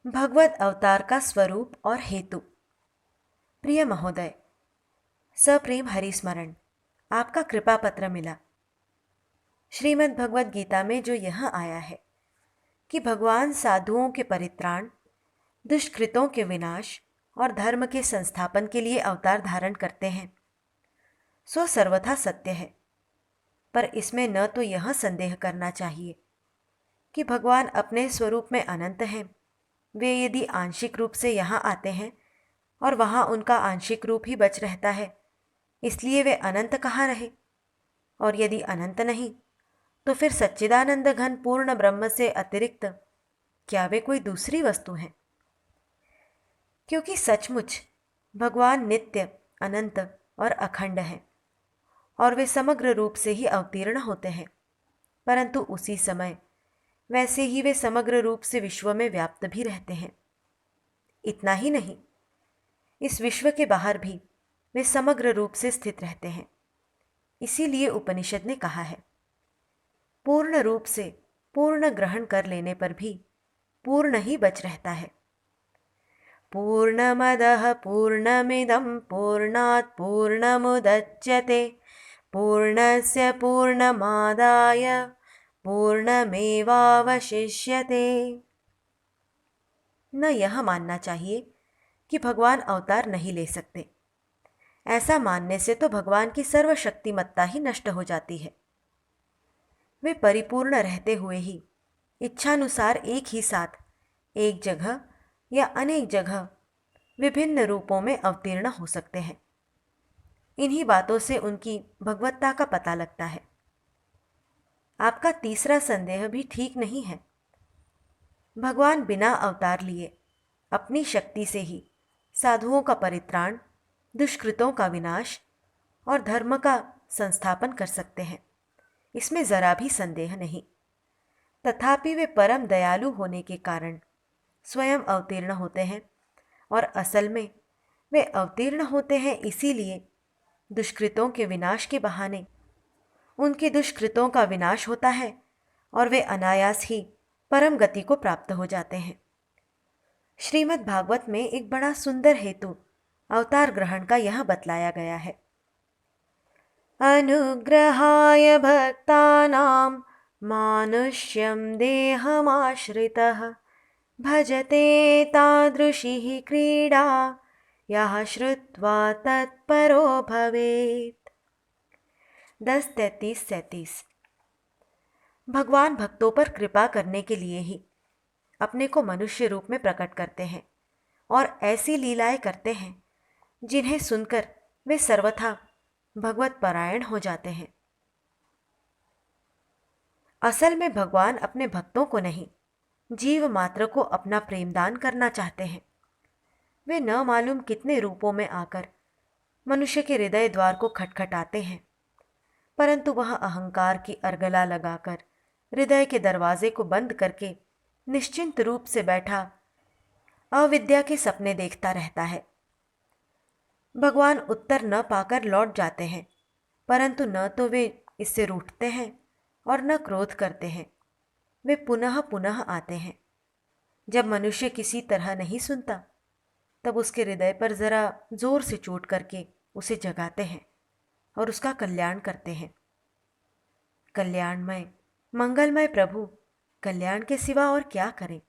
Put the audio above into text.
भगवत अवतार का स्वरूप और हेतु। प्रिय महोदय, सप्रेम हरिस्मरण, आपका कृपा पत्र मिला। श्रीमद् भगवत गीता में जो यह आया है कि भगवान साधुओं के परित्राण, दुष्कृतों के विनाश और धर्म के संस्थापन के लिए अवतार धारण करते हैं, सो सर्वथा सत्य है। पर इसमें न तो यह संदेह करना चाहिए कि भगवान अपने स्वरूप में अनंत हैं। वे यदि आंशिक रूप से यहाँ आते हैं और वहाँ उनका आंशिक रूप ही बच रहता है, इसलिए वे अनंत कहाँ रहे। और यदि अनंत नहीं, तो फिर सच्चिदानंद घन पूर्ण ब्रह्म से अतिरिक्त क्या वे कोई दूसरी वस्तु हैं? क्योंकि सचमुच भगवान नित्य, अनंत और अखंड हैं और वे समग्र रूप से ही अवतीर्ण होते हैं, परंतु उसी समय वैसे ही वे समग्र रूप से विश्व में व्याप्त भी रहते हैं। इतना ही नहीं, इस विश्व के बाहर भी वे समग्र रूप से स्थित रहते हैं। इसीलिए उपनिषद ने कहा है, पूर्ण रूप से पूर्ण ग्रहण कर लेने पर भी पूर्ण ही बच रहता है। पूर्णमदः पूर्णमिदं पूर्णात् पूर्णमुदच्यते पूर्णस्य पूर्णमादाय पूर्णमेवावशिष्यते। न यह मानना चाहिए कि भगवान अवतार नहीं ले सकते। ऐसा मानने से तो भगवान की सर्वशक्तिमत्ता ही नष्ट हो जाती है। वे परिपूर्ण रहते हुए ही इच्छानुसार एक ही साथ एक जगह या अनेक जगह विभिन्न रूपों में अवतीर्ण हो सकते हैं। इन्हीं बातों से उनकी भगवत्ता का पता लगता है। आपका तीसरा संदेह भी ठीक नहीं है। भगवान बिना अवतार लिए अपनी शक्ति से ही साधुओं का परित्राण, दुष्कृतों का विनाश और धर्म का संस्थापन कर सकते हैं, इसमें जरा भी संदेह नहीं। तथापि वे परम दयालु होने के कारण स्वयं अवतीर्ण होते हैं और असल में वे अवतीर्ण होते हैं इसीलिए दुष्कृतों के विनाश के बहाने उनके दुष्कृतों का विनाश होता है और वे अनायास ही परम गति को प्राप्त हो जाते हैं। श्रीमद् भागवत में एक बड़ा सुंदर हेतु अवतार ग्रहण का यह बतलाया गया है। अनुग्रहाय भक्तानां मानुष्यं देहमाश्रितः भजते तादृशी क्रीडा यः श्रुत्वा तत्परो भवेत्। 10:33-37। भगवान भक्तों पर कृपा करने के लिए ही अपने को मनुष्य रूप में प्रकट करते हैं और ऐसी लीलाएं करते हैं जिन्हें सुनकर वे सर्वथा भगवत परायण हो जाते हैं। असल में भगवान अपने भक्तों को नहीं, जीव मात्र को अपना प्रेमदान करना चाहते हैं। वे न मालूम कितने रूपों में आकर मनुष्य के हृदय द्वार को खटखटाते हैं, परंतु वह अहंकार की अर्गला लगाकर हृदय के दरवाजे को बंद करके निश्चिंत रूप से बैठा अविद्या के सपने देखता रहता है। भगवान उत्तर न पाकर लौट जाते हैं, परंतु न तो वे इससे रूठते हैं और न क्रोध करते हैं। वे पुनः पुनः आते हैं। जब मनुष्य किसी तरह नहीं सुनता, तब उसके हृदय पर जरा जोर से चोट करके उसे जगाते हैं और उसका कल्याण करते हैं। कल्याणमय, मंगलमय प्रभु कल्याण के सिवा और क्या करें।